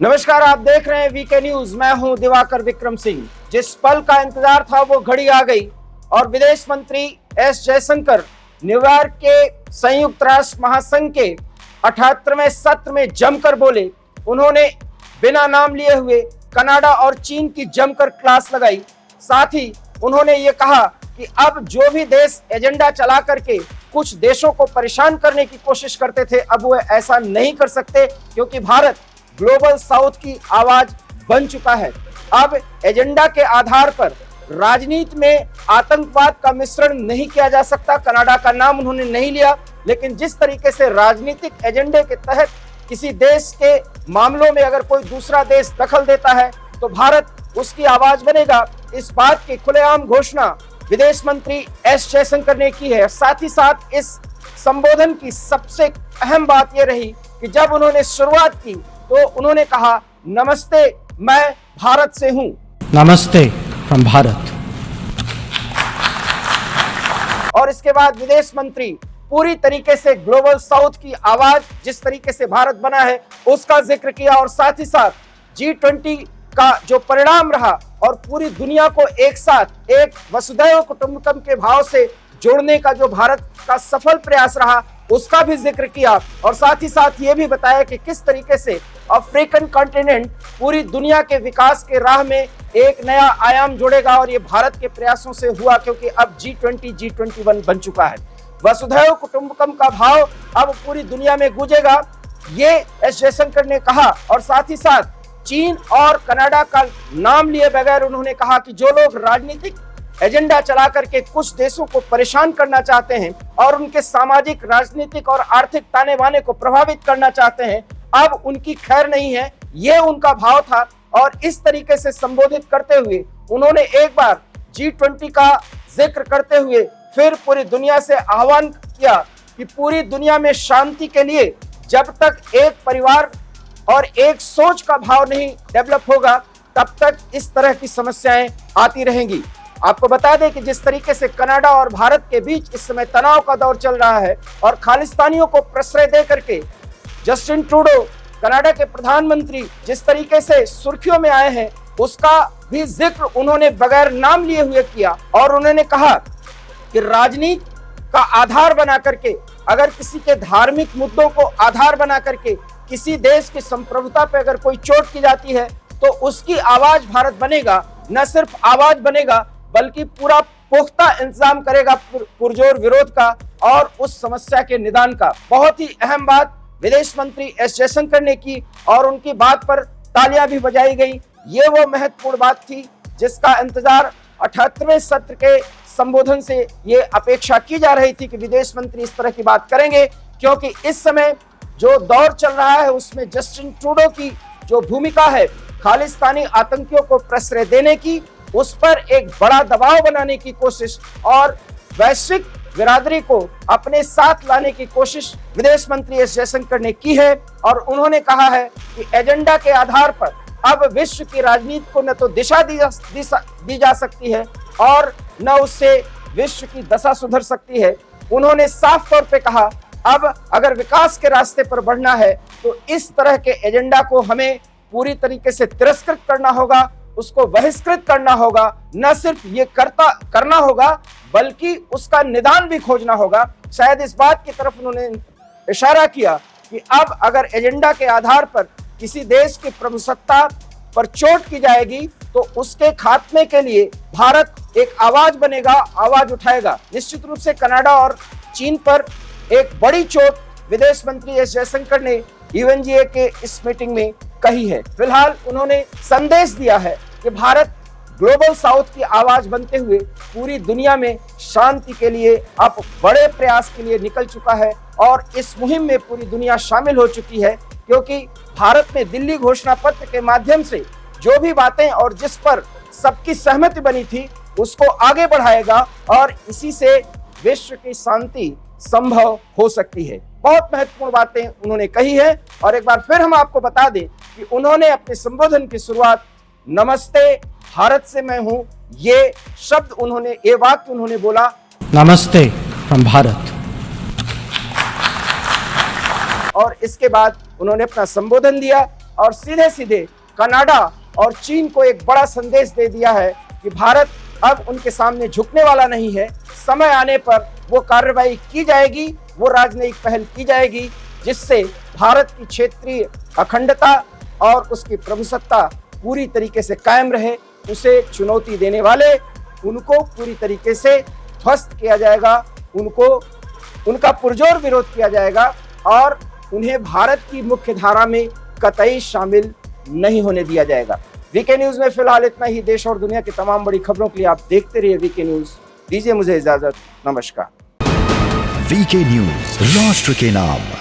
नमस्कार, आप देख रहे हैं वीके न्यूज। मैं हूं दिवाकर विक्रम सिंह। जिस पल का इंतजार था वो घड़ी आ गई और विदेश मंत्री एस जयशंकर न्यूयॉर्क के संयुक्त राष्ट्र महासंघ के 78वें सत्र में जमकर बोले। उन्होंने बिना नाम लिए हुए कनाडा और चीन की जमकर क्लास लगाई। साथ ही उन्होंने ये कहा कि अब जो भी देश एजेंडा चला करके कुछ देशों को परेशान करने की कोशिश करते थे, अब वो ऐसा नहीं कर सकते, क्योंकि भारत ग्लोबल साउथ की आवाज बन चुका है। अब एजेंडा के आधार पर राजनीति में आतंकवाद का मिश्रण नहीं किया जा सकता। कनाडा का नाम उन्होंने नहीं लिया, लेकिन जिस तरीके से राजनीतिक एजेंडे के तहत किसी देश के मामलों में अगर कोई दूसरा देश दखल देता है तो भारत उसकी आवाज बनेगा, इस बात की खुलेआम घोषणा विदेश मंत्री एस जयशंकर ने की है। साथ ही साथ इस संबोधन की सबसे अहम बात यह रही कि जब उन्होंने शुरुआत की तो उन्होंने कहा, नमस्ते, मैं भारत से हूं। नमस्ते फ्रॉम भारत। और इसके बाद विदेश मंत्री पूरी तरीके से ग्लोबल साउथ की आवाज, जिस तरीके से भारत बना है, उसका जिक्र किया और साथ ही साथ G20 का जो परिणाम रहा और पूरी दुनिया को एक साथ एक वसुधैव कुटुंबकम के भाव से जोड़ने का जो भारत का सफल प्रयास रहा, उसका भी जिक्र किया। और साथ ही साथ ये भी बताया कि किस तरीके से अफ्रीकन कॉन्टिनेंट पूरी दुनिया के विकास के राह में एक नया आयाम जोड़ेगा और ये भारत के प्रयासों से हुआ, क्योंकि अब G20 G21 बन चुका है। वसुधैव कुटुंबकम का भाव अब पूरी दुनिया में गूंजेगा, ये एस जयशंकर ने कहा। और साथ ही साथ चीन और कनाडा का नाम लिए बगैर उन्होंने कहा कि जो लोग राजनीतिक एजेंडा चला करके कुछ देशों को परेशान करना चाहते हैं और उनके सामाजिक, राजनीतिक और आर्थिक ताने बाने को प्रभावित करना चाहते हैं, अब उनकी खैर नहीं है, ये उनका भाव था। और इस तरीके से संबोधित करते हुए उन्होंने एक बार G20 का जिक्र करते हुए फिर पूरी दुनिया से आह्वान किया कि पूरी दुनिया में शांति के लिए जब तक एक परिवार और एक सोच का भाव नहीं डेवलप होगा, तब तक इस तरह की समस्याएं आती रहेंगी। आपको बता दें कि जिस तरीके से कनाडा और भारत के बीच इस समय तनाव का दौर चल रहा है और खालिस्तानियों को प्रश्रय दे करके जस्टिन ट्रूडो, कनाडा के प्रधानमंत्री, जिस तरीके से सुर्खियों में आए हैं, उसका भी जिक्र उन्होंने बगैर नाम लिए हुए किया। और उन्होंने कहा कि राजनीति का आधार बना करके, अगर किसी के धार्मिक मुद्दों को आधार बना करके किसी देश की संप्रभुता पे अगर कोई चोट की जाती है तो उसकी आवाज भारत बनेगा। न सिर्फ आवाज बनेगा बल्कि पूरा पुख्ता इंतजाम करेगा पुरजोर विरोध का और उस समस्या के निदान का। बहुत ही अहम बात विदेश मंत्री एस जयशंकर ने की और उनकी बात पर तालियां भी बजाई गई। ये वो महत्वपूर्ण बात थी जिसका इंतजार 78वें सत्र के संबोधन से ये अपेक्षा की जा रही थी कि विदेश मंत्री इस तरह की बात करेंगे, क्योंकि इस समय जो दौर चल रहा है उसमें जस्टिन ट्रूडो की जो भूमिका है खालिस्तानी आतंकियों को प्रश्रय देने की, उस पर एक बड़ा दबाव बनाने की कोशिश और वैश्विक बिरादरी को अपने साथ लाने की कोशिश विदेश मंत्री एस जयशंकर ने की है। और उन्होंने कहा है कि एजेंडा के आधार पर अब विश्व की राजनीति को न तो दिशा दी जा सकती है और न उससे विश्व की दशा सुधर सकती है। उन्होंने साफ तौर पे कहा, अब अगर विकास के रास्ते पर बढ़ना है तो इस तरह के एजेंडा को हमें पूरी तरीके से तिरस्कृत करना होगा, उसको बहिष्कृत करना होगा। न सिर्फ ये करना होगा बल्कि उसका निदान भी खोजना होगा। शायद इस बात की तरफ उन्होंने इशारा किया कि अब अगर एजेंडा के आधार पर किसी देश की प्रभुसत्ता पर चोट की जाएगी तो उसके खात्मे के लिए भारत एक आवाज बनेगा, आवाज उठाएगा। निश्चित रूप से कनाडा और चीन पर एक बड़ी चोट विदेश मंत्री एस जयशंकर ने UNGA के इस मीटिंग में कही है। फिलहाल उन्होंने संदेश दिया है कि भारत ग्लोबल साउथ की आवाज बनते हुए पूरी दुनिया में शांति के लिए अब बड़े प्रयास के लिए निकल चुका है और इस मुहिम में पूरी दुनिया शामिल हो चुकी है, क्योंकि भारत ने दिल्ली घोषणा पत्र के माध्यम से जो भी बातें और जिस पर सबकी सहमति बनी थी उसको आगे बढ़ाएगा और इसी से विश्व की शांति संभव हो सकती है। बहुत महत्वपूर्ण बातें उन्होंने कही है। और एक बार फिर हम आपको बता दें कि उन्होंने अपने संबोधन की शुरुआत नमस्ते भारत से मैं हूं, ये शब्द उन्होंने, ये वाक्य उन्होंने बोला, नमस्ते फ्रॉम भारत। और इसके बाद उन्होंने अपना संबोधन दिया और सीधे सीधे कनाडा और चीन को एक बड़ा संदेश दे दिया है कि भारत अब उनके सामने झुकने वाला नहीं है। समय आने पर वो कार्रवाई की जाएगी, वो राजनयिक पहल की जाएगी जिससे भारत की क्षेत्रीय अखंडता और उसकी प्रभुसत्ता पूरी तरीके से कायम रहे। उसे चुनौती देने वाले उनको पूरी तरीके से ध्वस्त किया जाएगा, उनका पुरजोर विरोध किया जाएगा और उन्हें भारत की मुख्य धारा में कतई शामिल नहीं होने दिया जाएगा। वीके न्यूज में फिलहाल इतना ही। देश और दुनिया की तमाम बड़ी खबरों के लिए आप देखते रहिए वीके न्यूज। दीजिए मुझे इजाजत। नमस्कार। वीके न्यूज, राष्ट्र के नाम।